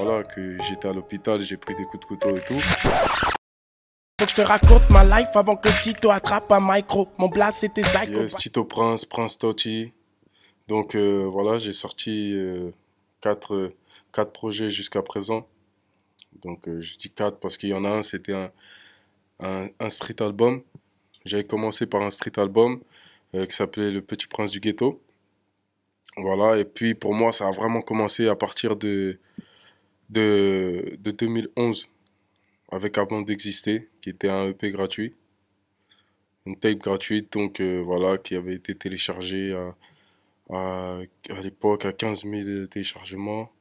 voilà, que j'étais à l'hôpital, j'ai pris des coups de couteau et tout. Faut que je te raconte ma life avant que Tito attrape un micro. Mon blast c'était Zyko. Yes, Tito Prince, Prince Totti. Donc voilà, j'ai sorti quatre projets jusqu'à présent. Donc je dis 4 parce qu'il y en a un, c'était un street album. J'avais commencé par un street album qui s'appelait Le Petit Prince du Ghetto. Voilà, et puis pour moi, ça a vraiment commencé à partir de 2011 avec Avant d'exister, qui était un EP gratuit, une tape gratuite, donc voilà, qui avait été téléchargée à l'époque à 15 000 téléchargements.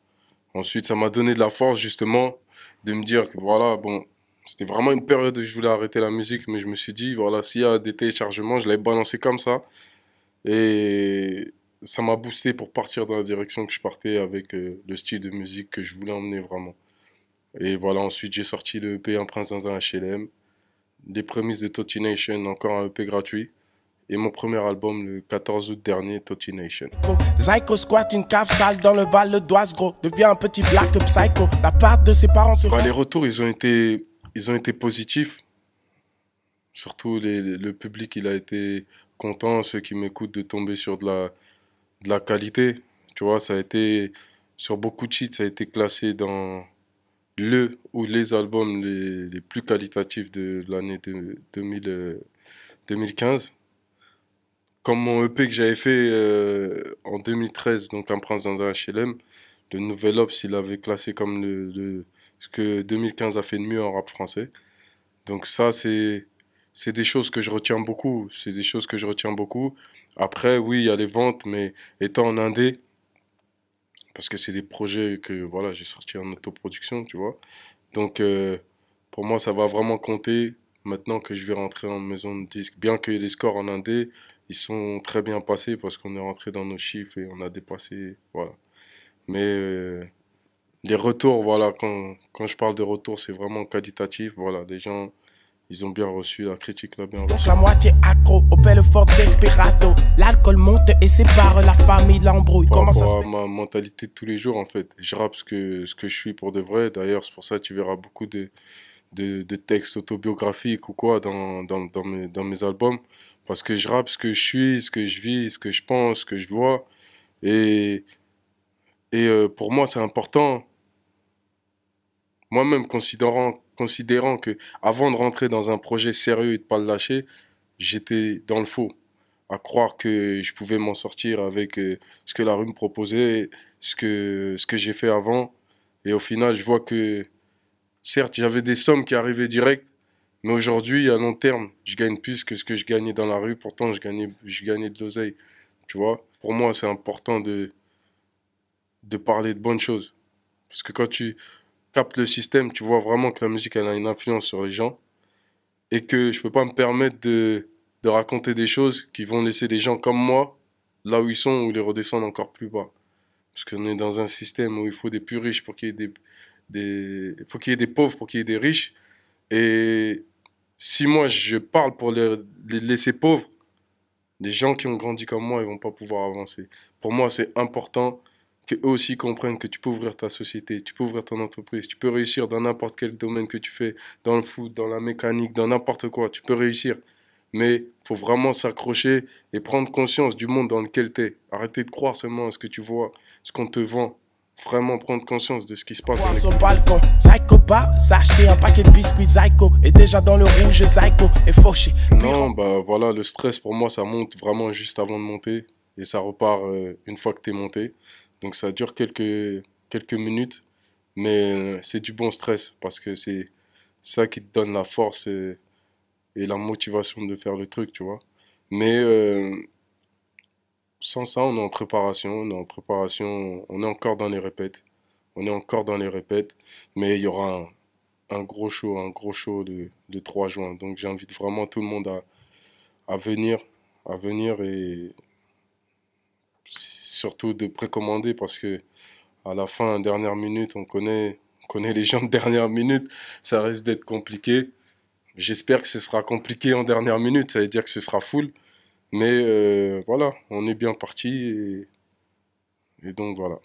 Ensuite, ça m'a donné de la force justement de me dire que voilà, bon, c'était vraiment une période où je voulais arrêter la musique, mais je me suis dit, voilà, s'il y a des téléchargements, je l'avais balancé comme ça. Et ça m'a boosté pour partir dans la direction que je partais avec le style de musique que je voulais emmener vraiment. Et voilà, ensuite j'ai sorti le EP Un Prince dans un HLM, des prémices de Totti Nation, encore un EP gratuit, et mon premier album le 14 août dernier, Totti Nation. Zyko squatte une cave sale dans le Val d'Oise, gros. Devient un petit black psycho. La part de ses parents se... Bah, les retours, ils ont été positifs. Surtout le public, il a été content, ceux qui m'écoutent, de tomber sur de la qualité. Tu vois, ça a été, sur beaucoup de sites, ça a été classé dans le ou les albums les plus qualitatifs de l'année 2015. Comme mon EP que j'avais fait en 2013, donc Un Prince dans un HLM, le Nouvel Ops, il avait classé comme ce que 2015 a fait de mieux en rap français. Donc ça, c'est des choses que je retiens beaucoup. C'est des choses que je retiens beaucoup. Après, oui, il y a les ventes, mais étant en indé, parce que c'est des projets que voilà, j'ai sortis en autoproduction, tu vois. Donc pour moi, ça va vraiment compter maintenant que je vais rentrer en maison de disque. Bien que les scores en indé, ils sont très bien passés parce qu'on est rentré dans nos chiffres et on a dépassé, voilà. Mais les retours, voilà, quand je parle de retours, c'est vraiment qualitatif. Voilà, les gens, ils ont bien reçu, la critique l'a bien Donc reçu. la moitié accro, au pelle fort Desperado. L'alcool monte et sépare la famille, l'embrouille. Par Comment ça se rapport à fait? ma mentalité de tous les jours, en fait. Je rappe ce que je suis pour de vrai. D'ailleurs, c'est pour ça que tu verras beaucoup de textes autobiographiques ou quoi dans mes albums. Parce que je rappe ce que je suis, ce que je vis, ce que je pense, ce que je vois. Et, pour moi, c'est important. Moi-même, considérant que avant de rentrer dans un projet sérieux et de pas le lâcher, j'étais dans le faux. À croire que je pouvais m'en sortir avec ce que la rue me proposait, ce que j'ai fait avant. Et au final, je vois que, certes, j'avais des sommes qui arrivaient direct, mais aujourd'hui, à long terme, je gagne plus que ce que je gagnais dans la rue. Pourtant, je gagnais de l'oseille. Tu vois? Pour moi, c'est important de parler de bonnes choses. Parce que quand tu captes le système, tu vois vraiment que la musique, elle a une influence sur les gens. Et que je peux pas me permettre de raconter des choses qui vont laisser des gens comme moi là où ils sont ou les redescendre encore plus bas. Parce qu'on est dans un système où il faut des plus riches pour qu'il y ait faut qu'il y ait des pauvres pour qu'il y ait des riches. Et si moi je parle pour les laisser pauvres, les gens qui ont grandi comme moi, ils vont pas pouvoir avancer. Pour moi, c'est important qu'eux aussi comprennent que tu peux ouvrir ta société, tu peux ouvrir ton entreprise, tu peux réussir dans n'importe quel domaine que tu fais, dans le foot, dans la mécanique, dans n'importe quoi, tu peux réussir. Mais faut vraiment s'accrocher et prendre conscience du monde dans lequel tu es. Arrêter de croire seulement à ce que tu vois, ce qu'on te vend. Vraiment prendre conscience de ce qui se passe dans Sur les le balcon, Zyko bat, s'est acheté un paquet de biscuits Zyko. Et déjà dans le rouge, Zyko est fauché. Non, bah voilà, le stress pour moi ça monte vraiment juste avant de monter et ça repart une fois que t'es monté. Donc ça dure quelques minutes, mais c'est du bon stress parce que c'est ça qui te donne la force et la motivation de faire le truc, tu vois. Mais sans ça, on est en préparation, on est encore dans les répètes, on est encore dans les répètes, mais il y aura un gros show de 3 juin. Donc j'invite vraiment tout le monde à venir, à venir et surtout de précommander parce que à la fin, dernière minute, on connaît les gens de dernière minute, ça risque d'être compliqué. J'espère que ce sera compliqué en dernière minute, ça veut dire que ce sera full. Mais voilà, on est bien parti et donc voilà.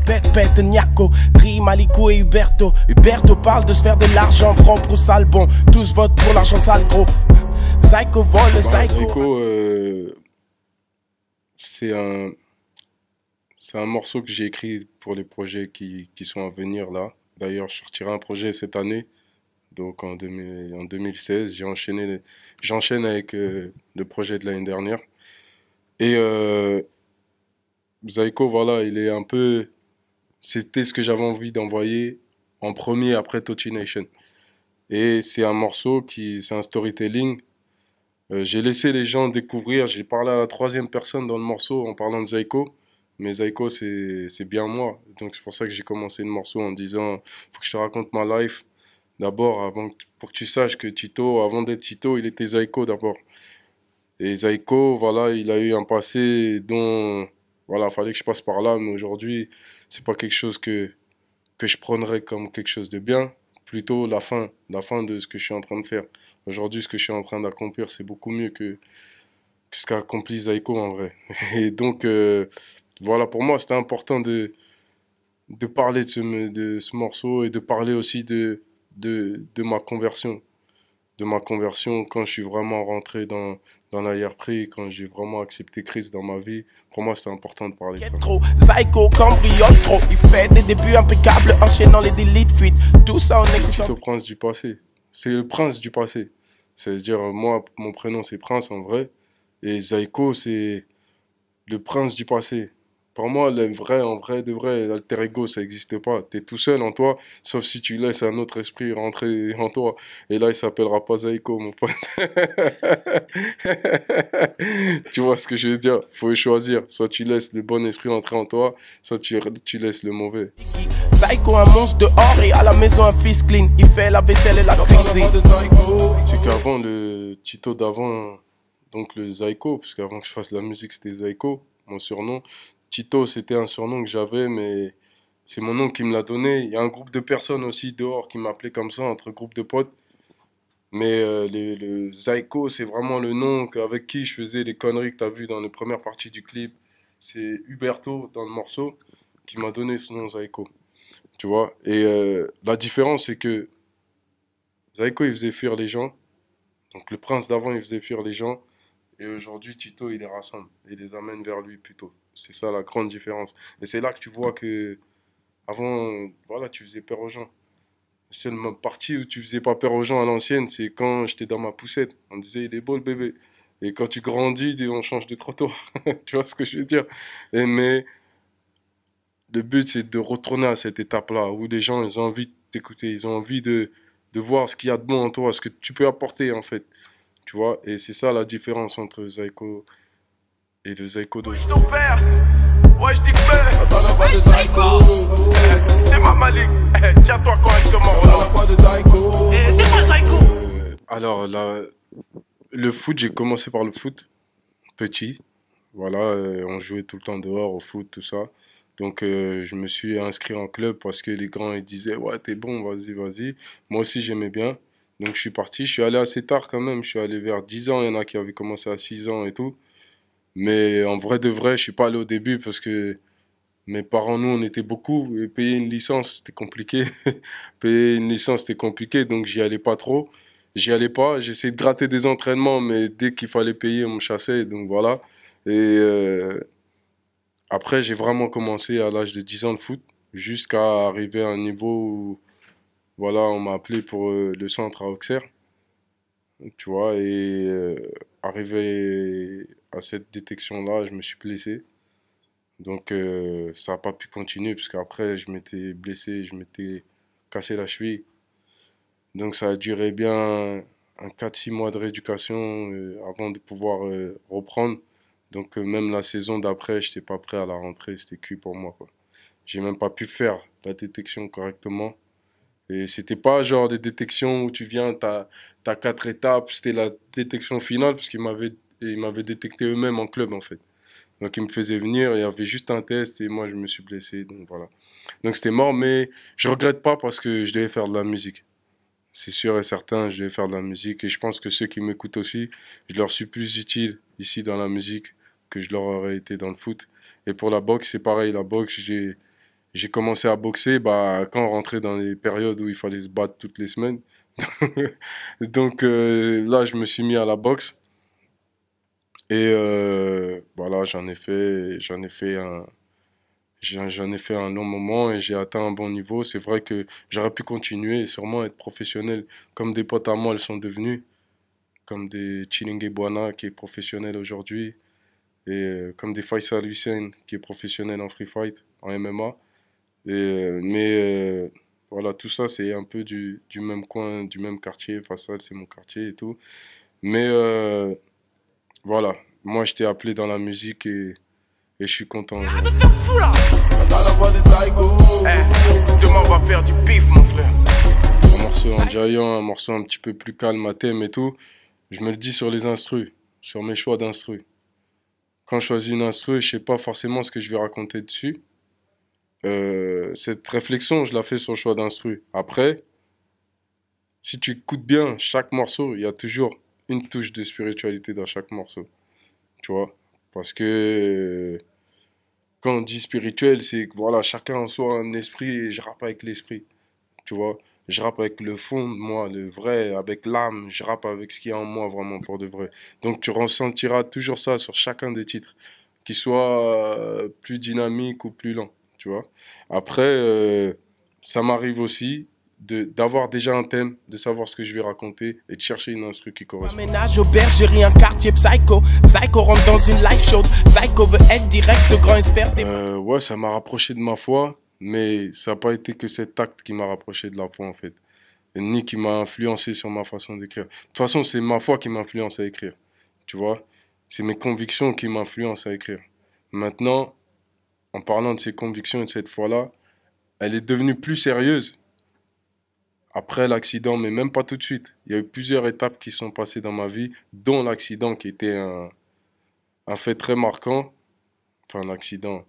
Bête, bête, Niaco, Rimalico et Huberto. Huberto parle de se faire de l'argent, grand pro sale bon. Tous votent pour l'argent sale gros. Psycho vole, Psycho, c'est un morceau que j'ai écrit pour les projets qui sont à venir là. D'ailleurs, je sortirai un projet cette année. Donc en 2016, j'enchaîne avec le projet de l'année dernière. Et Psycho, voilà, il est un peu. C'était ce que j'avais envie d'envoyer en premier après Tochi Nation. Et c'est un morceau c'est un storytelling. J'ai laissé les gens découvrir, j'ai parlé à la troisième personne dans le morceau en parlant de Psycho. Mais Psycho, c'est bien moi. Donc c'est pour ça que j'ai commencé le morceau en disant, faut que je te raconte ma life. D'abord, pour que tu saches que Tito, avant d'être Tito, il était Psycho d'abord. Et Psycho, voilà, il a eu un passé dont, voilà, fallait que je passe par là, mais aujourd'hui, c'est pas quelque chose que je prendrais comme quelque chose de bien, plutôt la fin de ce que je suis en train de faire. Aujourd'hui, ce que je suis en train d'accomplir, c'est beaucoup mieux que ce qu'a accompli Psycho en vrai. Et donc, voilà, pour moi, c'était important de parler de ce morceau et de parler aussi de ma conversion. De ma conversion quand je suis vraiment rentré dans l'arrière-prix, quand j'ai vraiment accepté Christ dans ma vie. Pour moi, c'était important de parler de ça. trop, Psycho, cambriole trop. Il fait des débuts impeccables, enchaînant les délits de fuite. Tout ça en écoutant. Tito Prince du passé. C'est le prince du passé. C'est-à-dire, moi, mon prénom, c'est Prince en vrai. Et Psycho, c'est le prince du passé. Pour moi, le vrai, en vrai, de vrai, l'alter ego, ça n'existe pas. T'es tout seul en toi, sauf si tu laisses un autre esprit rentrer en toi. Et là, il s'appellera pas Psycho, mon pote. Tu vois ce que je veux dire? Faut choisir. Soit tu laisses le bon esprit entrer en toi, soit tu laisses le mauvais. Psycho, un monstre dehors et à la maison un fils clean. Il fait la vaisselle et la cuisine. C'est qu'avant, le Tito d'avant, donc le Psycho, parce qu'avant que je fasse la musique, c'était Psycho, mon surnom. Tito, c'était un surnom que j'avais, mais c'est mon nom qui me l'a donné. Il y a un groupe de personnes aussi dehors qui m'appelaient comme ça, entre groupes de potes. Mais le Psycho, c'est vraiment le nom avec qui je faisais les conneries que tu as vues dans les premières parties du clip. C'est Huberto dans le morceau qui m'a donné ce nom Psycho. Tu vois? Et la différence, c'est que Psycho, il faisait fuir les gens. Donc le prince d'avant, il faisait fuir les gens. Et aujourd'hui, Tito, il les rassemble. Il les amène vers lui plutôt. C'est ça la grande différence. Et c'est là que tu vois que avant, voilà, tu faisais peur aux gens. La seule partie où tu faisais pas peur aux gens à l'ancienne, c'est quand j'étais dans ma poussette. On disait, il est beau le bébé. Et quand tu grandis, on change de trottoir. Tu vois ce que je veux dire? Mais le but, c'est de retourner à cette étape-là où les gens, ils ont envie de t'écouter. Ils ont envie de voir ce qu'il y a de bon en toi, ce que tu peux apporter, en fait. Tu vois? Et c'est ça la différence entre Psycho et le Psycho d'aujourd'hui. Ton père, ouais, je dis que attends la voix de Psycho. T'es ma Malik, tiens-toi correctement. Attends la voix de Psycho. T'es pas Psycho. Alors, le foot, j'ai commencé par le foot, petit. Voilà, on jouait tout le temps dehors au foot, tout ça. Donc, je me suis inscrit en club parce que les grands ils disaient, ouais, t'es bon, vas-y, vas-y. Moi aussi, j'aimais bien. Donc, je suis parti. Je suis allé assez tard quand même. Je suis allé vers 10 ans. Il y en a qui avaient commencé à 6 ans et tout. Mais en vrai de vrai, je suis pas allé au début parce que mes parents, nous, on était beaucoup. Et payer une licence, c'était compliqué. Payer une licence, c'était compliqué. Donc, j'y allais pas trop. J'y allais pas. J'essayais de gratter des entraînements, mais dès qu'il fallait payer, on me chassait. Donc, voilà. Et après, j'ai vraiment commencé à l'âge de 10 ans le foot. Jusqu'à arriver à un niveau où, voilà, on m'a appelé pour le centre à Auxerre. Tu vois, et arrivé à cette détection-là, je me suis blessé. Donc ça n'a pas pu continuer parce qu'après je m'étais blessé, je m'étais cassé la cheville. Donc ça a duré bien un 4-6 mois de rééducation avant de pouvoir reprendre. Donc même la saison d'après, je n'étais pas prêt à la rentrée, c'était cuit pour moi, quoi. J'ai même pas pu faire la détection correctement. Et c'était pas genre des détections où tu viens, t'as 4 étapes, c'était la détection finale parce ils m'avaient détecté eux-mêmes en club en fait. Donc ils me faisaient venir, il y avait juste un test et moi je me suis blessé, donc voilà. Donc c'était mort, mais je regrette pas parce que je devais faire de la musique. C'est sûr et certain, je devais faire de la musique et je pense que ceux qui m'écoutent aussi, je leur suis plus utile ici dans la musique que je leur aurais été dans le foot. Et pour la boxe, c'est pareil, la boxe, J'ai commencé à boxer bah, quand on rentrait dans les périodes où il fallait se battre toutes les semaines. Donc là, je me suis mis à la boxe et voilà, j'en ai fait un long moment et j'ai atteint un bon niveau. C'est vrai que j'aurais pu continuer et sûrement être professionnel comme des potes à moi le sont devenus, comme des Chilingue Buana qui est professionnel aujourd'hui et comme des Faisal Hussein qui est professionnel en free fight, en MMA. Et, voilà, tout ça c'est un peu du même coin, du même quartier. Faisal c'est mon quartier et tout. Mais voilà, moi je t'ai appelé dans la musique et je suis content Arrête de aujourd'hui. faire fou là! T'as la voix des psychos. Demain on va faire du bif mon frère. Un morceau en giant, un morceau un petit peu plus calme à thème et tout. Je me le dis sur les instrus, sur mes choix d'instrus. Quand je choisis une instru, je sais pas forcément ce que je vais raconter dessus. Cette réflexion, je la fais sur le choix d'instru. Après, si tu écoutes bien chaque morceau, il y a toujours une touche de spiritualité dans chaque morceau. Tu vois? Parce que quand on dit spirituel, c'est que voilà, chacun en soi a un esprit et je rappe avec l'esprit. Tu vois? Je rappe avec le fond de moi, le vrai, avec l'âme. Je rappe avec ce qu'il y a en moi vraiment pour de vrai. Donc tu ressentiras toujours ça sur chacun des titres, qu'il soit plus dynamique ou plus lent. Tu vois? Après, ça m'arrive aussi d'avoir déjà un thème, de savoir ce que je vais raconter et de chercher une instru qui correspond. Ménage au bergerie, un quartier psycho. Psycho rentre dans une live show. Psycho veut être direct, le grand espère des... Ouais, ça m'a rapproché de ma foi, mais ça n'a pas été que cet acte qui m'a rapproché de la foi en fait, ni qui m'a influencé sur ma façon d'écrire. De toute façon, c'est ma foi qui m'influence à écrire, tu vois. C'est mes convictions qui m'influencent à écrire. Maintenant, en parlant de ces convictions et de cette foi-là, elle est devenue plus sérieuse après l'accident, mais même pas tout de suite. Il y a eu plusieurs étapes qui sont passées dans ma vie, dont l'accident qui était un fait très marquant. Enfin, l'accident,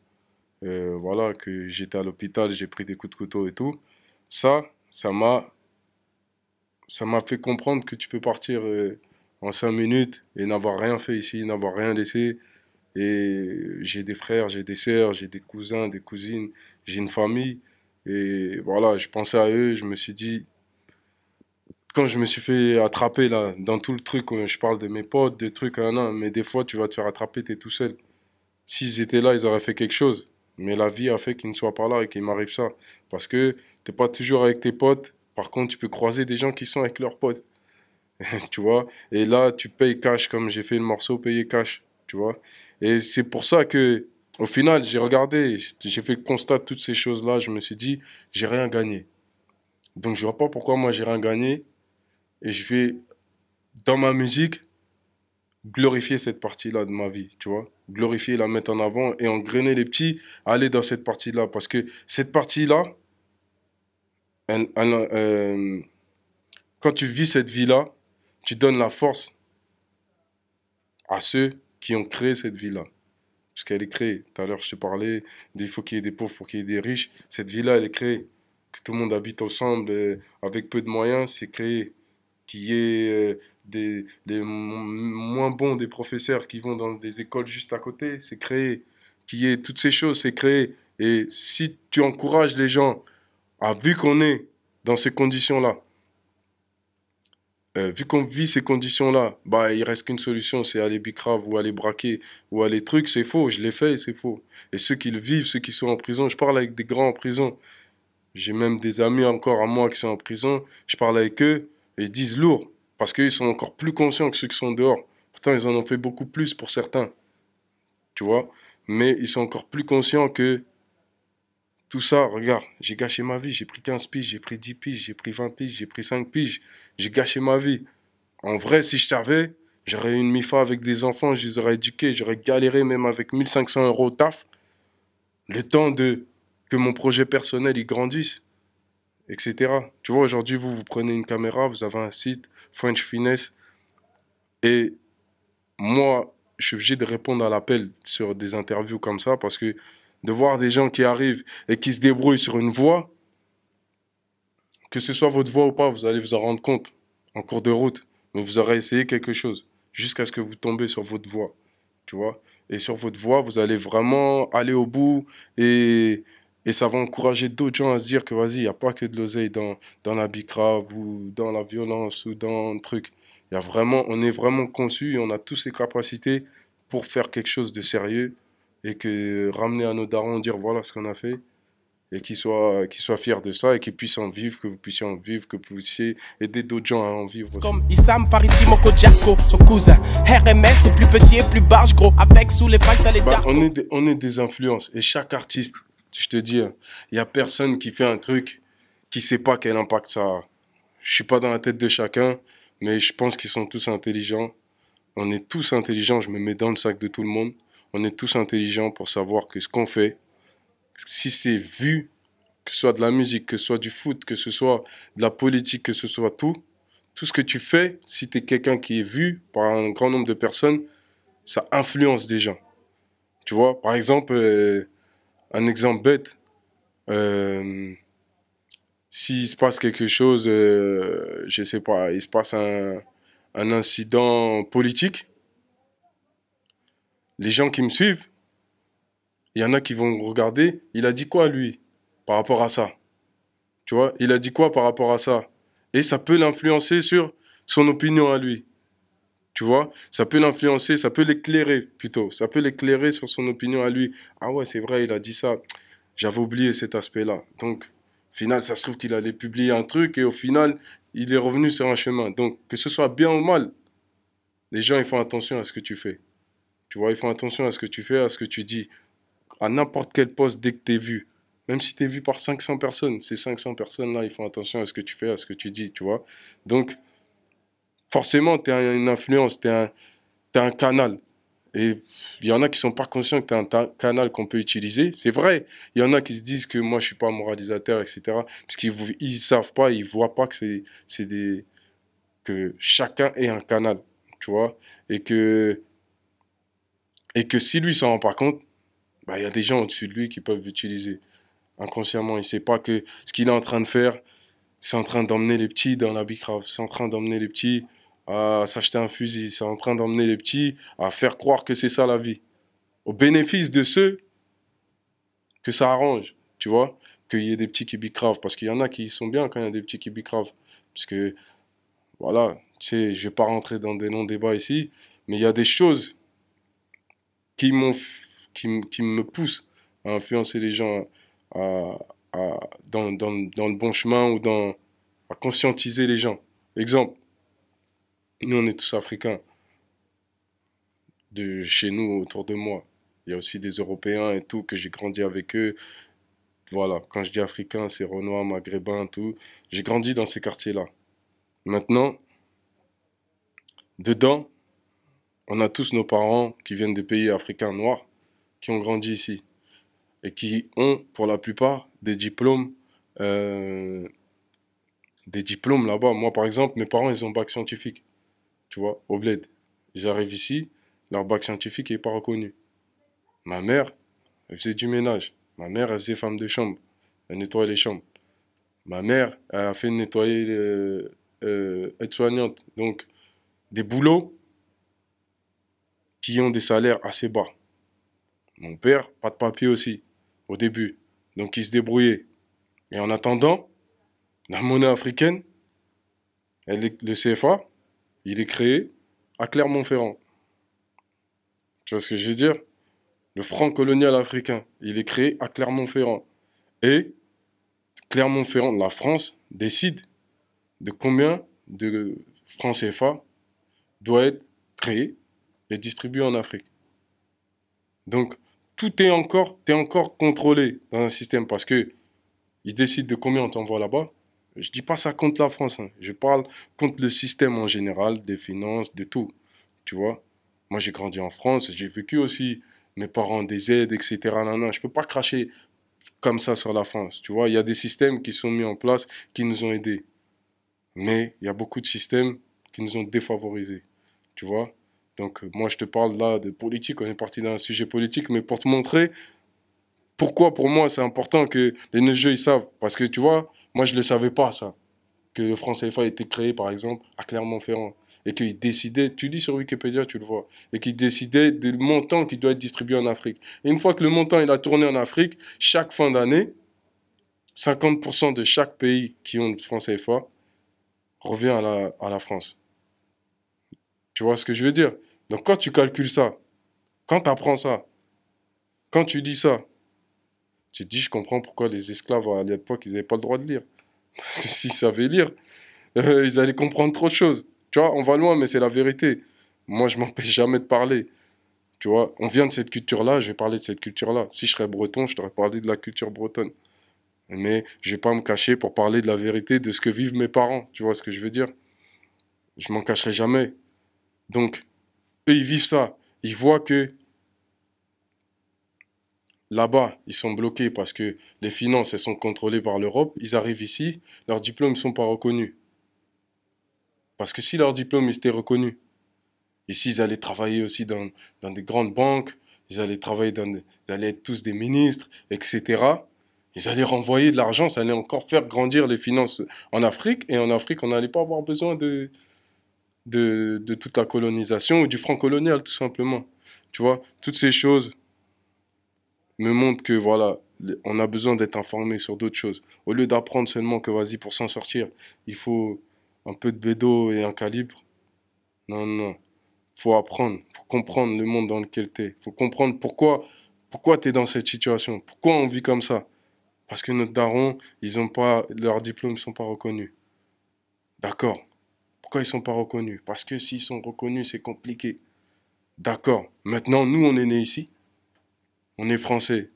voilà, que j'étais à l'hôpital, j'ai pris des coups de couteau et tout. Ça, ça m'a ça m'a fait comprendre que tu peux partir en 5 minutes et n'avoir rien fait ici, n'avoir rien laissé. Et j'ai des frères, j'ai des sœurs, j'ai des cousins, des cousines, j'ai une famille. Et voilà, je pensais à eux, je me suis dit, quand je me suis fait attraper là, dans tout le truc, je parle de mes potes, des trucs, mais des fois tu vas te faire attraper, t'es tout seul. S'ils étaient là, ils auraient fait quelque chose. Mais la vie a fait qu'ils ne soient pas là et qu'il m'arrive ça. Parce que t'es pas toujours avec tes potes. Par contre, tu peux croiser des gens qui sont avec leurs potes. Tu vois? Et là, tu payes cash comme j'ai fait le morceau, payer cash. Tu vois? Et c'est pour ça que, au final, j'ai regardé, j'ai fait le constat de toutes ces choses-là. Je me suis dit, j'ai rien gagné. Donc, je vois pas pourquoi moi j'ai rien gagné. Et je vais, dans ma musique, glorifier cette partie-là de ma vie, tu vois. Glorifier, la mettre en avant et engrainer les petits à aller dans cette partie-là. Parce que cette partie-là, quand tu vis cette vie-là, tu donnes la force à ceux qui ont créé cette vie-là. Parce qu'elle est créée. Tout à l'heure, je te parlais il faut qu'il y ait des pauvres pour qu'il y ait des riches. Cette vie-là, elle est créée. Que tout le monde habite ensemble avec peu de moyens, c'est créé. Qu'il y ait les moins bons des professeurs qui vont dans des écoles juste à côté, c'est créé. Qu'il y ait toutes ces choses, c'est créé. Et si tu encourages les gens, vu qu'on est dans ces conditions-là, vu qu'on vit ces conditions-là, bah il reste qu'une solution, c'est aller bicrave ou aller braquer ou aller truc, c'est faux, je l'ai fait et c'est faux. Et ceux qui le vivent, ceux qui sont en prison, je parle avec des grands en prison. J'ai même des amis encore à moi qui sont en prison, je parle avec eux et ils disent lourd, parce qu'ils sont encore plus conscients que ceux qui sont dehors. Pourtant, ils en ont fait beaucoup plus pour certains, tu vois. Mais ils sont encore plus conscients que tout ça, regarde, j'ai gâché ma vie, j'ai pris 15 piges, j'ai pris 10 piges, j'ai pris 20 piges, j'ai pris 5 piges, j'ai gâché ma vie. En vrai, si je savais, j'aurais eu une MIFA avec des enfants, je les aurais éduqués, j'aurais galéré même avec 1 500 € au taf, le temps de que mon projet personnel il grandisse, etc. Tu vois, aujourd'hui, vous prenez une caméra, vous avez un site, French Finesse, et moi, je suis obligé de répondre à l'appel sur des interviews comme ça, parce que de voir des gens qui arrivent et qui se débrouillent sur une voie, que ce soit votre voie ou pas, vous allez vous en rendre compte en cours de route. Mais vous aurez essayé quelque chose jusqu'à ce que vous tombez sur votre voie, tu vois. Et sur votre voie, vous allez vraiment aller au bout et Et ça va encourager d'autres gens à se dire que vas-y, il n'y a pas que de l'oseille dans la bicrave ou dans la violence ou dans le truc. Il y a vraiment, on est vraiment conçu et on a tous ces capacités pour faire quelque chose de sérieux et que ramener à nos darons, dire voilà ce qu'on a fait et qu'ils soient fiers de ça et qu'ils puissent en vivre, que vous puissiez en vivre, que vous puissiez aider d'autres gens à en vivre aussi. Comme Issam Faridi Moko Djako, son cousin. RMS est plus petit et plus barge, gros. Avec sous les vagues, ça les darko. On est des influences et chaque artiste, je te dis, il n'y a personne qui fait un truc qui sait pas quel impact ça a. Je suis pas dans la tête de chacun, mais je pense qu'ils sont tous intelligents. On est tous intelligents, je me mets dans le sac de tout le monde. On est tous intelligents pour savoir que ce qu'on fait, si c'est vu, que ce soit de la musique, que ce soit du foot, que ce soit de la politique, que ce soit tout ce que tu fais, si tu es quelqu'un qui est vu par un grand nombre de personnes, ça influence des gens. Tu vois, par exemple, un exemple bête, euh, s'il se passe quelque chose, je sais pas, il se passe un incident politique, les gens qui me suivent, il y en a qui vont regarder, il a dit quoi lui par rapport à ça? Tu vois, il a dit quoi par rapport à ça? Et ça peut l'influencer sur son opinion à lui. Tu vois, ça peut l'influencer, ça peut l'éclairer plutôt. Ça peut l'éclairer sur son opinion à lui. Ah ouais, c'est vrai, il a dit ça. J'avais oublié cet aspect-là. Donc, au final, ça se trouve qu'il allait publier un truc et au final, il est revenu sur un chemin. Donc, que ce soit bien ou mal, les gens, ils font attention à ce que tu fais. Tu vois, ils font attention à ce que tu fais, à ce que tu dis. À n'importe quel poste, dès que tu es vu. Même si tu es vu par 500 personnes, ces 500 personnes-là, ils font attention à ce que tu fais, à ce que tu dis, tu vois. Donc, forcément, tu es une influence, t'es un canal. Et il y en a qui sont pas conscients que tu es un canal qu'on peut utiliser. C'est vrai, il y en a qui se disent que moi, je suis pas moralisateur, etc. Parce qu'ils savent pas, ils voient pas que que chacun est un canal, tu vois. Et que si lui s'en rend pas compte, bah, il y a des gens au-dessus de lui qui peuvent l'utiliser. Inconsciemment, il sait pas que ce qu'il est en train de faire, c'est en train d'emmener les petits dans la bicrave. C'est en train d'emmener les petits à s'acheter un fusil. C'est en train d'emmener les petits à faire croire que c'est ça la vie. Au bénéfice de ceux que ça arrange, tu vois. Qu'il y ait des petits qui bicravent. Parce qu'il y en a qui sont bien quand il y a des petits qui bicravent. Parce que, voilà, tu sais, je vais pas rentrer dans des non-débats ici, mais il y a des choses qui qui me poussent à influencer les gens à, dans le bon chemin ou à conscientiser les gens. Exemple, nous on est tous africains, de chez nous, autour de moi. Il y a aussi des Européens et tout, que j'ai grandi avec eux. Voilà, quand je dis africain, c'est Renois, Maghrébin, tout. J'ai grandi dans ces quartiers-là. Maintenant, dedans, on a tous nos parents qui viennent des pays africains noirs, qui ont grandi ici. Et qui ont, pour la plupart, euh, des diplômes là-bas. Moi, par exemple, mes parents, ils ont bac scientifique, tu vois, au bled. Ils arrivent ici, leur bac scientifique n'est pas reconnu. Ma mère, elle faisait du ménage. Ma mère, elle faisait femme de chambre. Elle nettoyait les chambres. Ma mère, elle a fait nettoyer aide-soignante. Donc, des boulots qui ont des salaires assez bas. Mon père, pas de papier aussi, au début. Donc, il se débrouillait. Et en attendant, la monnaie africaine, le CFA, il est créé à Clermont-Ferrand. Tu vois ce que je veux dire? Le franc colonial africain, il est créé à Clermont-Ferrand. Et Clermont-Ferrand, la France, décide de combien de francs CFA doit être créé et distribué en Afrique. Donc, t'es encore contrôlé dans un système parce que ils décident de combien on t'envoie là-bas. Je dis pas ça contre la France, hein. Je parle contre le système en général, des finances, de tout. Tu vois? Moi, j'ai grandi en France, j'ai vécu aussi mes parents des aides, etc. Non, non, je peux pas cracher comme ça sur la France. Tu vois, il y a des systèmes qui sont mis en place qui nous ont aidés. Mais il y a beaucoup de systèmes qui nous ont défavorisés. Tu vois? Donc, moi, je te parle là de politique. On est parti dans un sujet politique, mais pour te montrer pourquoi, pour moi, c'est important que les neigeux, ils savent. Parce que, tu vois, moi, je ne le savais pas, ça. Que le franc CFA a été créé, par exemple, à Clermont-Ferrand. Et qu'il décidait, tu lis sur Wikipédia, tu le vois, et qu'il décidait du montant qui doit être distribué en Afrique. Et une fois que le montant il a tourné en Afrique, chaque fin d'année, 50% de chaque pays qui ont le franc CFA revient à la France. Tu vois ce que je veux dire? Donc quand tu calcules ça, quand tu apprends ça, quand tu dis ça, tu te dis, je comprends pourquoi les esclaves à l'époque, ils n'avaient pas le droit de lire. Parce que s'ils savaient lire, ils allaient comprendre trop de choses. Tu vois, on va loin, mais c'est la vérité. Moi, je m'empêche jamais de parler. Tu vois, on vient de cette culture-là, je vais parler de cette culture-là. Si je serais breton, je t'aurais parlé de la culture bretonne. Mais je vais pas me cacher pour parler de la vérité de ce que vivent mes parents. Tu vois ce que je veux dire? Je m'en cacherai jamais. Donc, eux, ils vivent ça. Ils voient que là-bas, ils sont bloqués parce que les finances, elles sont contrôlées par l'Europe. Ils arrivent ici, leurs diplômes ne sont pas reconnus. Parce que si leurs diplômes étaient reconnus, ici, ils allaient travailler aussi dans des grandes banques, ils allaient travailler ils allaient être tous des ministres, etc. Ils allaient renvoyer de l'argent, ça allait encore faire grandir les finances en Afrique. Et en Afrique, on n'allait pas avoir besoin de toute la colonisation ou du franc colonial, tout simplement. Tu vois, toutes ces choses me montrent que, voilà, on a besoin d'être informé sur d'autres choses. Au lieu d'apprendre seulement que, vas-y, pour s'en sortir, il faut un peu de bédo et un calibre. Non, non. Faut apprendre, faut comprendre le monde dans lequel t'es. Faut comprendre pourquoi t'es dans cette situation. Pourquoi on vit comme ça. Parce que nos darons, ils ont pas, leurs diplômes ne sont pas reconnus. D'accord. Pourquoi ils sont pas reconnus? Parce que s'ils sont reconnus, c'est compliqué. D'accord. Maintenant, nous, on est nés ici. On est français.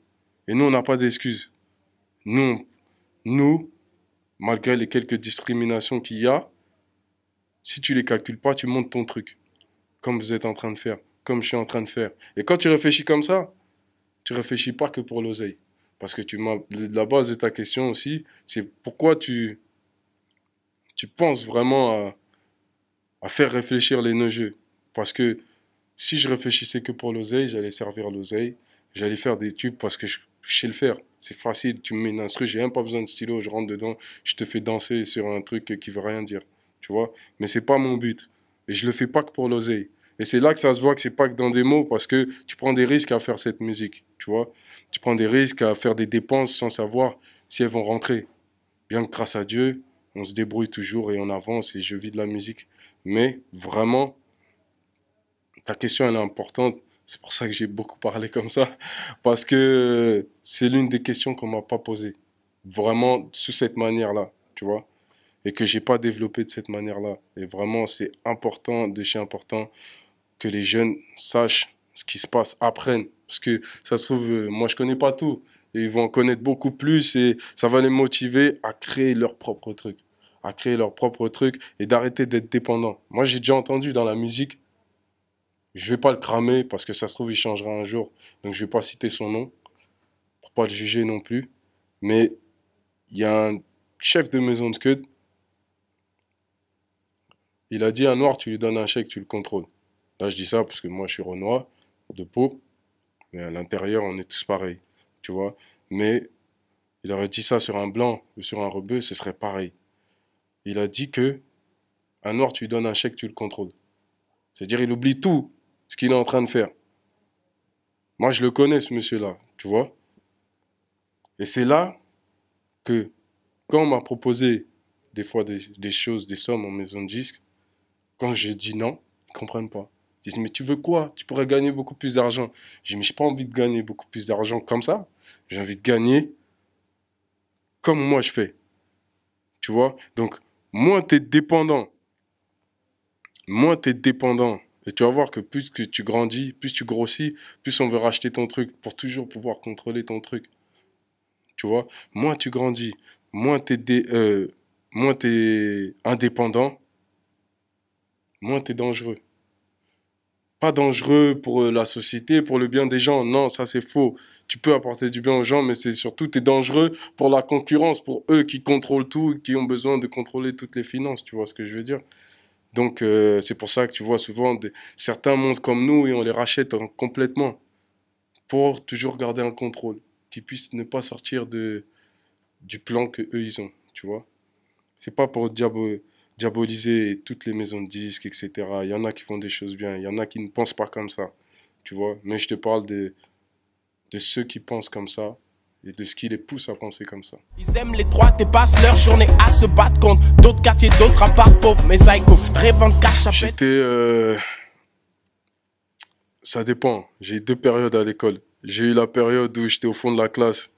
Et nous, on n'a pas d'excuses. Nous, nous, malgré les quelques discriminations qu'il y a, si tu les calcules pas, tu montes ton truc. Comme vous êtes en train de faire. Comme je suis en train de faire. Et quand tu réfléchis comme ça, tu réfléchis pas que pour l'oseille. Parce que la base de ta question aussi, c'est pourquoi tu penses vraiment à faire réfléchir les neugeux. Parce que si je réfléchissais que pour l'oseille, j'allais servir l'oseille, j'allais faire des tubes parce que je sais le faire. C'est facile, tu me mets une instru, j'ai même pas besoin de stylo, je rentre dedans, je te fais danser sur un truc qui veut rien dire. Tu vois? Mais c'est pas mon but. Et je le fais pas que pour l'oseille. Et c'est là que ça se voit que c'est pas que dans des mots parce que tu prends des risques à faire cette musique. Tu vois? Tu prends des risques à faire des dépenses sans savoir si elles vont rentrer. Bien que grâce à Dieu, on se débrouille toujours et on avance et je vis de la musique. Mais vraiment, ta question elle est importante. C'est pour ça que j'ai beaucoup parlé comme ça. Parce que c'est l'une des questions qu'on m'a pas posées. Vraiment, sous cette manière-là, tu vois. Et que j'ai pas développé de cette manière-là. Et vraiment, c'est important, de chez important, que les jeunes sachent ce qui se passe, apprennent. Parce que ça se trouve, moi je connais pas tout. Et ils vont en connaître beaucoup plus et ça va les motiver à créer leur propre truc. À créer leur propre truc et d'arrêter d'être dépendant. Moi j'ai déjà entendu dans la musique, je vais pas le cramer parce que ça se trouve il changera un jour. Donc je vais pas citer son nom pour pas le juger non plus. Mais il y a un chef de maison de scud, il a dit à un noir, tu lui donnes un chèque, tu le contrôles. Là je dis ça parce que moi je suis renois de peau. Mais à l'intérieur, on est tous pareils, tu vois. Mais il aurait dit ça sur un blanc ou sur un rebeu, ce serait pareil. Il a dit que un noir, tu lui donnes un chèque, tu le contrôles. C'est-à-dire, il oublie tout ce qu'il est en train de faire. Moi, je le connais, ce monsieur-là, tu vois. Et c'est là que, quand on m'a proposé des fois des choses, des sommes en maison de disques, quand j'ai dit non, ils comprennent pas. Ils disent, mais tu veux quoi? Tu pourrais gagner beaucoup plus d'argent. J'ai dit, mais j'ai pas envie de gagner beaucoup plus d'argent comme ça. J'ai envie de gagner comme moi je fais. Tu vois? Donc, moins tu es dépendant, moins tu es dépendant. Et tu vas voir que plus que tu grandis, plus tu grossis, plus on veut racheter ton truc pour toujours pouvoir contrôler ton truc. Tu vois? Moins tu grandis, moins t'es indépendant, moins tu es dangereux. Pas dangereux pour la société, pour le bien des gens. Non, ça c'est faux. Tu peux apporter du bien aux gens, mais c'est surtout t'es dangereux pour la concurrence, pour eux qui contrôlent tout, qui ont besoin de contrôler toutes les finances. Tu vois ce que je veux dire? Donc c'est pour ça que tu vois souvent certains montent comme nous et on les rachète complètement pour toujours garder un contrôle, qu'ils puissent ne pas sortir du plan que eux ils ont. Tu vois? C'est pas pour diaboliser toutes les maisons de disques, etc. Il y en a qui font des choses bien, il y en a qui ne pensent pas comme ça, tu vois. Mais je te parle de ceux qui pensent comme ça et de ce qui les pousse à penser comme ça. Ils aiment les droites et passent leur journée à se battre contre d'autres quartiers, d'autres apparts pauvres, mais psycho, rêvant de cash. Ça dépend. J'ai eu 2 périodes à l'école. J'ai eu la période où j'étais au fond de la classe,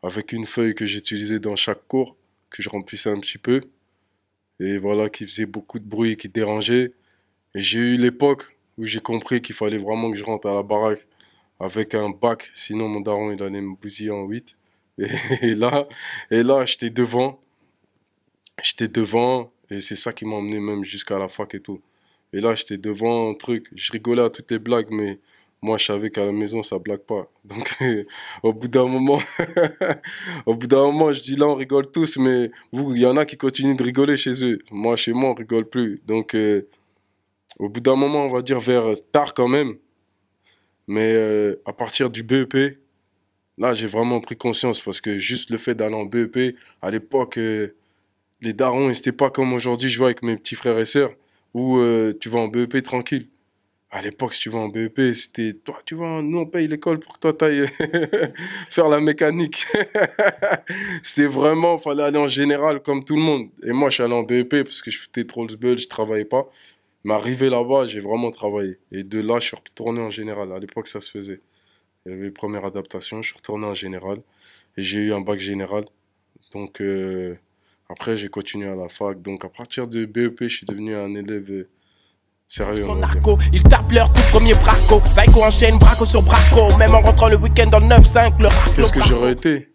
avec une feuille que j'utilisais dans chaque cours, que je remplissais un petit peu, et voilà, qui faisait beaucoup de bruit, qui dérangeait. Et j'ai eu l'époque où j'ai compris qu'il fallait vraiment que je rentre à la baraque avec un bac, sinon mon daron il allait me bousiller en 8. Et, et là, j'étais devant, et c'est ça qui m'a emmené même jusqu'à la fac et tout. Et là, j'étais devant un truc, je rigolais à toutes les blagues, mais moi, je savais qu'à la maison, ça blague pas. Donc, au bout d'un moment, je dis là, on rigole tous, mais vous, il y en a qui continuent de rigoler chez eux. Moi, chez moi, on rigole plus. Donc, au bout d'un moment, on va dire vers tard quand même, mais à partir du BEP, là, j'ai vraiment pris conscience parce que juste le fait d'aller en BEP, à l'époque, les darons, ils n'étaient pas comme aujourd'hui, je vois avec mes petits frères et sœurs, où tu vas en BEP tranquille. À l'époque, si tu vas en BEP, c'était toi, tu vois, nous on paye l'école pour que toi t'ailles faire la mécanique. C'était vraiment, fallait aller en général comme tout le monde. Et moi, je suis allé en BEP parce que je faisais trop le sbeul, je travaillais pas. Mais arrivé là-bas, j'ai vraiment travaillé. Et de là, je suis retourné en général. À l'époque, ça se faisait. Il y avait une première adaptation, je suis retourné en général. Et j'ai eu un bac général. Donc, après, j'ai continué à la fac. Donc, à partir de BEP, je suis devenu un élève sérieux. Son narco, ils tapent leur tout premier braco. Psycho enchaîne braco sur braco. Même en rentrant le week-end dans le 9-5, le rack. Qu'est-ce que j'aurais été?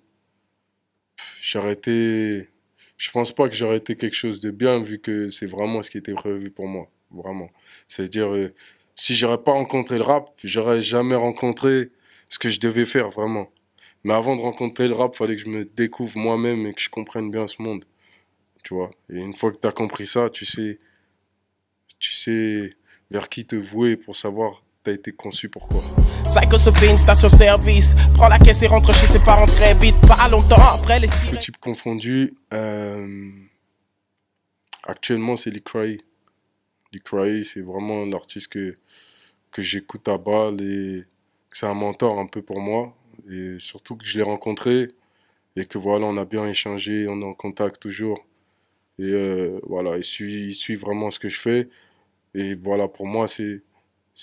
J'aurais été... Je pense pas que j'aurais été quelque chose de bien vu que c'est vraiment ce qui était prévu pour moi. Vraiment. C'est-à-dire, si j'aurais pas rencontré le rap, j'aurais jamais rencontré ce que je devais faire, vraiment. Mais avant de rencontrer le rap, il fallait que je me découvre moi-même et que je comprenne bien ce monde. Tu vois. Et une fois que tu as compris ça, tu sais vers qui te vouer pour savoir t'as été conçu pourquoi. Psycho se fait une station-service, prend la caisse et rentre chez ses parents très vite, pas longtemps après les 6. Le type confondu, actuellement c'est Lecrae. Lecrae, c'est vraiment l'artiste que j'écoute à balle et que c'est un mentor un peu pour moi. Et surtout que je l'ai rencontré et que voilà, on a bien échangé, on est en contact toujours. Et voilà, il suit vraiment ce que je fais. Et voilà, pour moi, c'est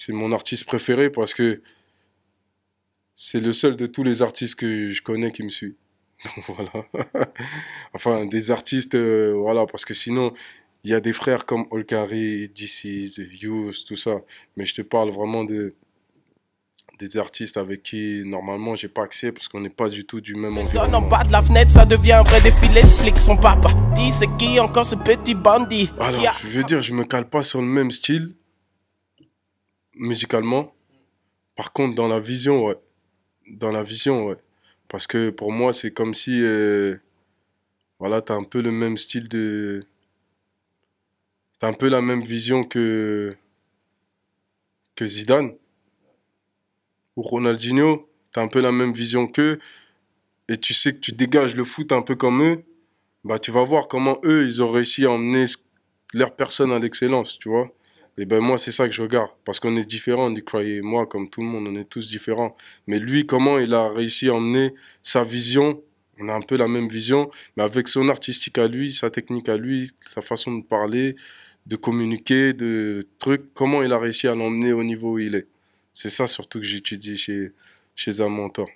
mon artiste préféré parce que c'est le seul de tous les artistes que je connais qui me suit. Donc voilà. Enfin, des artistes, voilà, parce que sinon, il y a des frères comme Olkari, DC's, Youth, tout ça. Mais je te parle vraiment des artistes avec qui, normalement, j'ai pas accès parce qu'on n'est pas du tout du même environnement. En bas de la fenêtre, ça devient un vrai défilé de flics. Son papa dit c'est qui encore ce petit bandit? Alors, je veux dire, je me cale pas sur le même style, musicalement. Par contre, dans la vision, ouais. Dans la vision, ouais. Parce que pour moi, c'est comme si, voilà, t'as un peu le même style de... T'as un peu la même vision que Zidane ou Ronaldinho. T'as un peu la même vision qu'eux. Et tu sais que tu dégages le foot un peu comme eux. Bah, tu vas voir comment eux, ils ont réussi à emmener leur personne à l'excellence, tu vois. Et ben moi, c'est ça que je regarde. Parce qu'on est différents, Lecrae et moi, comme tout le monde, on est tous différents. Mais lui, comment il a réussi à emmener sa vision, on a un peu la même vision, mais avec son artistique à lui, sa technique à lui, sa façon de parler, de communiquer, de trucs, comment il a réussi à l'emmener au niveau où il est. C'est ça surtout que j'étudie chez un mentor.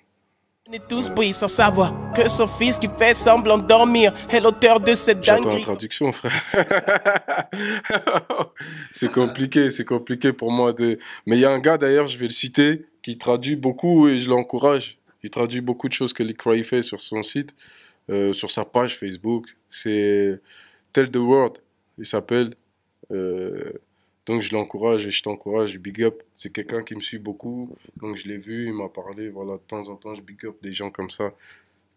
On est tous pris sans savoir que son fils qui fait semblant de dormir est l'auteur de cette dinguerie. J'attends la traduction, frère. C'est compliqué pour moi de... Mais il y a un gars d'ailleurs, je vais le citer, qui traduit beaucoup et je l'encourage. Il traduit beaucoup de choses que Lecrae fait sur son site, sur sa page Facebook. C'est Tell the World, il s'appelle. Donc je l'encourage et je t'encourage, big up. C'est quelqu'un qui me suit beaucoup, donc je l'ai vu, il m'a parlé, voilà, de temps en temps je big up des gens comme ça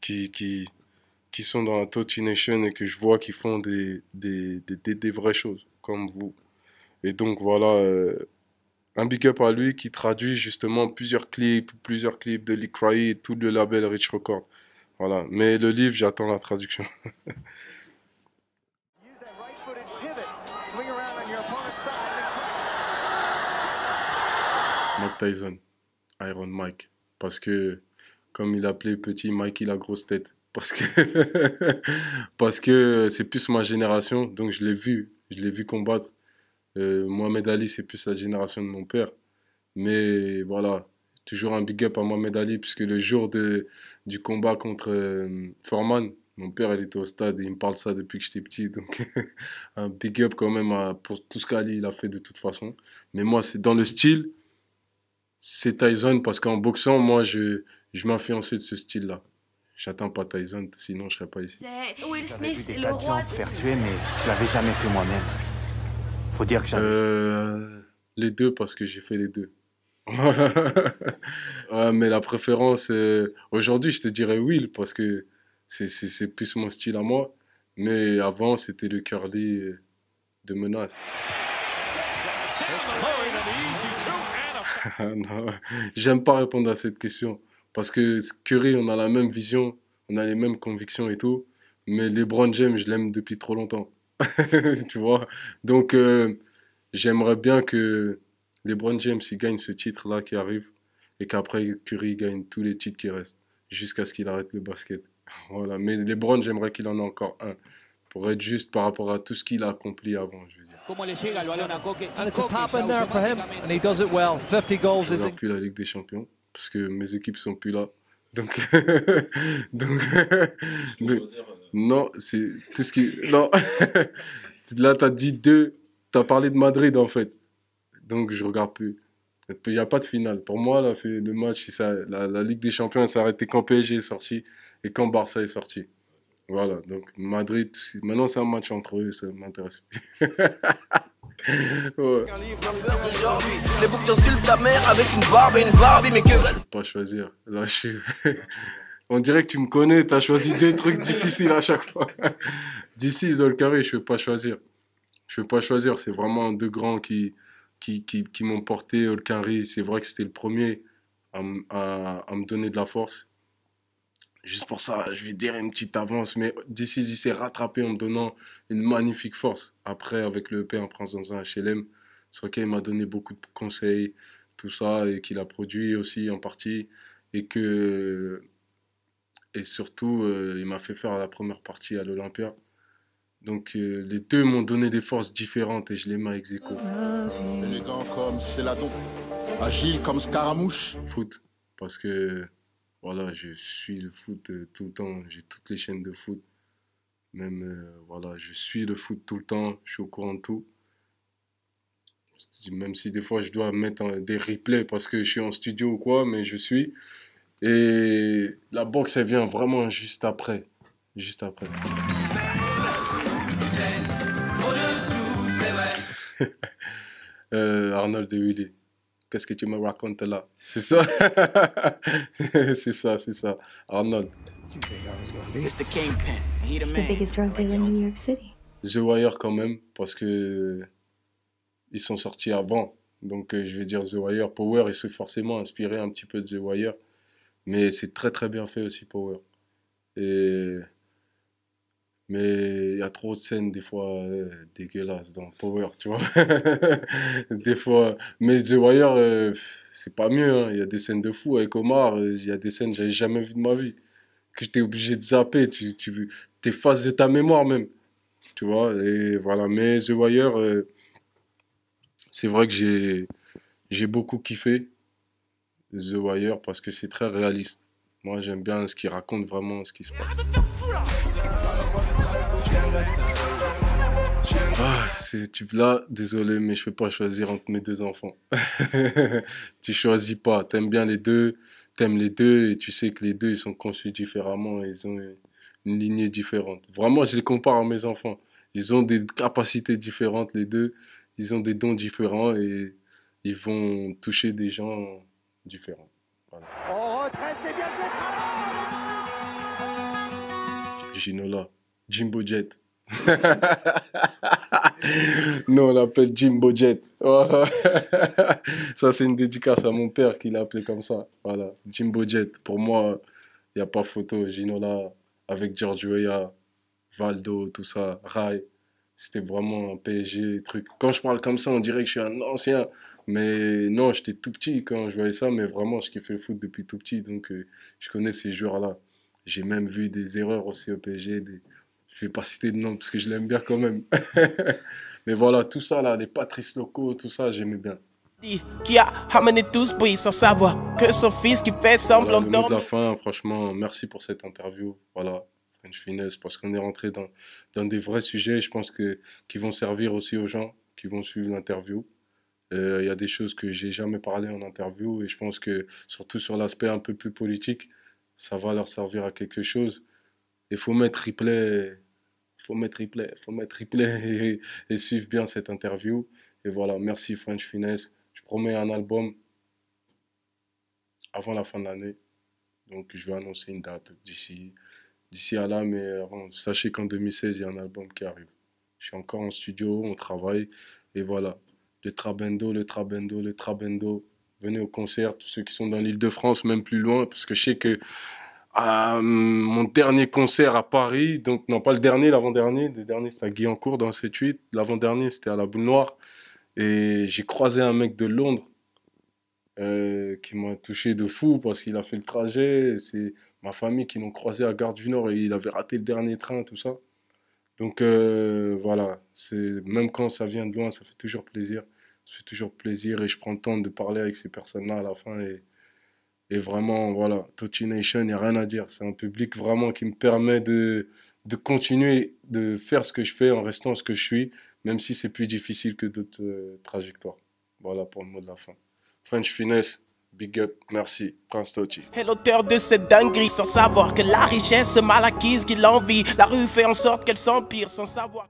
qui sont dans la Toti Nation et que je vois qui font des vraies choses, comme vous. Et donc voilà, un big up à lui qui traduit justement plusieurs clips de Lecrae et tout le label Rich Record. Voilà, mais le livre, j'attends la traduction. Mike Tyson, Iron Mike. Parce que comme il appelait petit Mikey la grosse tête. Parce que, parce que c'est plus ma génération, donc je l'ai vu combattre. Mohamed Ali, c'est plus la génération de mon père. Mais voilà, toujours un big up à Mohamed Ali, puisque le jour du combat contre Foreman, mon père il était au stade et il me parle de ça depuis que j'étais petit. Donc un big up quand même pour tout ce qu'Ali il a fait de toute façon. Mais moi, c'est dans le style, c'est Tyson, parce qu'en boxant, moi, je m'influençais de ce style-là. J'attends pas Tyson, sinon je serais pas ici. C'est Will J'avais Smith, vu des le tas de roi gens se faire tuer, mais je l'avais jamais fait moi-même. Faut dire que j'avais... Les deux, parce que j'ai fait les deux. Ouais, mais la préférence, aujourd'hui, je te dirais Will, parce que c'est plus mon style à moi. Mais avant, c'était le curly de menace. Non, j'aime pas répondre à cette question. Parce que Curry, on a la même vision, on a les mêmes convictions et tout. Mais LeBron James, je l'aime depuis trop longtemps. Tu vois? Donc, j'aimerais bien que LeBron James il gagne ce titre-là qui arrive et qu'après Curry gagne tous les titres qui restent jusqu'à ce qu'il arrête le basket. Voilà. Mais LeBron, j'aimerais qu'il en ait encore un pour être juste par rapport à tout ce qu'il a accompli avant, je veux dire. And it's a top in there for him, and he does it well. 50 goals Je is regarde plus la Ligue des Champions parce que mes équipes sont plus là. Donc, donc, non, c'est tout ce qui. Non, là, t'as dit deux. T'as parlé de Madrid en fait. Donc, je regarde plus. Il n'y a pas de finale. Pour moi, là, le match, la Ligue des Champions, elle s'est arrêtée quand PSG est sorti et quand Barça est sorti. Voilà. Donc, Madrid, maintenant, c'est un match entre eux, ça m'intéresse plus. Ouais. Les boucs t'insultent ta mère avec une barbe et une Barbie, mais que... Je peux pas choisir. Là, je suis. On dirait que tu me connais, t'as choisi deux trucs difficiles à chaque fois. D'ici, Zolkari, je ne peux pas choisir. Je ne peux pas choisir. C'est vraiment deux grands qui m'ont porté. Olkari, c'est vrai que c'était le premier à me donner de la force. Juste pour ça, je vais dire une petite avance. Mais d'ici, il s'est rattrapé en me donnant une magnifique force. Après, avec le EP en prince dans un HLM, soit qu'il m'a donné beaucoup de conseils, tout ça, et qu'il a produit aussi en partie. Et surtout, il m'a fait faire la première partie à l'Olympia. Donc les deux m'ont donné des forces différentes et je les mets ex aequo. Élégant comme Céladon, agile comme Scaramouche. Foot, parce que voilà, je suis le foot tout le temps. J'ai toutes les chaînes de foot. Même, voilà, je suis le foot tout le temps. Je suis au courant de tout. Même si des fois je dois mettre des replays parce que je suis en studio ou quoi, mais je suis. Et la boxe, elle vient vraiment juste après. Juste après. Arnold et Willy. Qu'est-ce que tu me racontes là? C'est ça? C'est ça, c'est ça. Arnold. It's the Kingpin. He the The man. biggest drug dealer in New York City. The Wire quand même, parce que ils sont sortis avant. Donc je vais dire The Wire. Power, il s'est forcément inspiré un petit peu de The Wire. Mais c'est très très bien fait aussi, Power. Et... Mais il y a trop de scènes, des fois, dégueulasses dans Power, tu vois. Des fois. Mais The Wire, c'est pas mieux, hein. Il y a des scènes de fou avec Omar. Il y a des scènes que j'avais jamais vues de ma vie. Que j'étais obligé de zapper. Tu t'effaces de ta mémoire même. Tu vois. Et voilà. Mais The Wire, c'est vrai que j'ai beaucoup kiffé The Wire parce que c'est très réaliste. Moi, j'aime bien ce qu'il raconte vraiment, ce qui se passe. Ah, là, désolé, mais je peux pas choisir entre mes deux enfants. Tu choisis pas. T'aimes bien les deux, t'aimes les deux, et tu sais que les deux, ils sont conçus différemment, et ils ont une lignée différente. Vraiment, je les compare à mes enfants. Ils ont des capacités différentes, les deux. Ils ont des dons différents, et ils vont toucher des gens différents. Voilà. Ginola, Jimbo Jet. Non, on l'appelle Jimbo Jet. Voilà. Ça, c'est une dédicace à mon père qui l'a appelé comme ça. Voilà, Jimbo Jet. Pour moi, il n'y a pas photo. Ginola avec George Weah, Valdo, tout ça, Rai. C'était vraiment un PSG truc. Quand je parle comme ça, on dirait que je suis un ancien. Mais non, j'étais tout petit quand je voyais ça, mais vraiment, je kiffais le foot depuis tout petit, donc je connais ces joueurs-là. J'ai même vu des erreurs aussi au PSG. Je vais pas citer de nom parce que je l'aime bien quand même. Mais voilà, tout ça là, les Patrice Locaux, tout ça, j'aimais bien. Qui a amené tout ce bruit sans savoir que son fils qui fait semblant Voilà, le mot de dormir. la fin, franchement, merci pour cette interview. Voilà, French Finesse, parce qu'on est rentré dans des vrais sujets, je pense qui vont servir aussi aux gens qui vont suivre l'interview. Il y a des choses que j'ai jamais parlé en interview et je pense que surtout sur l'aspect un peu plus politique, ça va leur servir à quelque chose. Il faut mettre replay, et suivre bien cette interview. Et voilà, merci French Finesse. Je promets un album avant la fin de l'année. Donc je vais annoncer une date d'ici à là, mais avant, sachez qu'en 2016, il y a un album qui arrive. Je suis encore en studio, on travaille et voilà. Le Trabendo. Venez au concert, tous ceux qui sont dans l'Île-de-France, même plus loin, parce que je sais que mon dernier concert à Paris, donc non pas le dernier, l'avant-dernier, le dernier c'était à Guyancourt dans le 7-8, l'avant-dernier c'était à la Boule Noire, et j'ai croisé un mec de Londres qui m'a touché de fou parce qu'il a fait le trajet, c'est ma famille qui l'ont croisé à Gare du Nord et il avait raté le dernier train, tout ça. Donc voilà, même quand ça vient de loin, ça fait toujours plaisir. Ça fait toujours plaisir et je prends le temps de parler avec ces personnes-là à la fin. Et vraiment, voilà, Toti Nation, il n'y a rien à dire. C'est un public vraiment qui me permet de continuer de faire ce que je fais en restant ce que je suis, même si c'est plus difficile que d'autres trajectoires. Voilà pour le mot de la fin. French Finesse, big up, merci, Prince Toti. Et l'auteur de cette dinguerie sans savoir que la richesse mal acquise qu'il envie. La rue fait en sorte qu'elle s'empire sans savoir.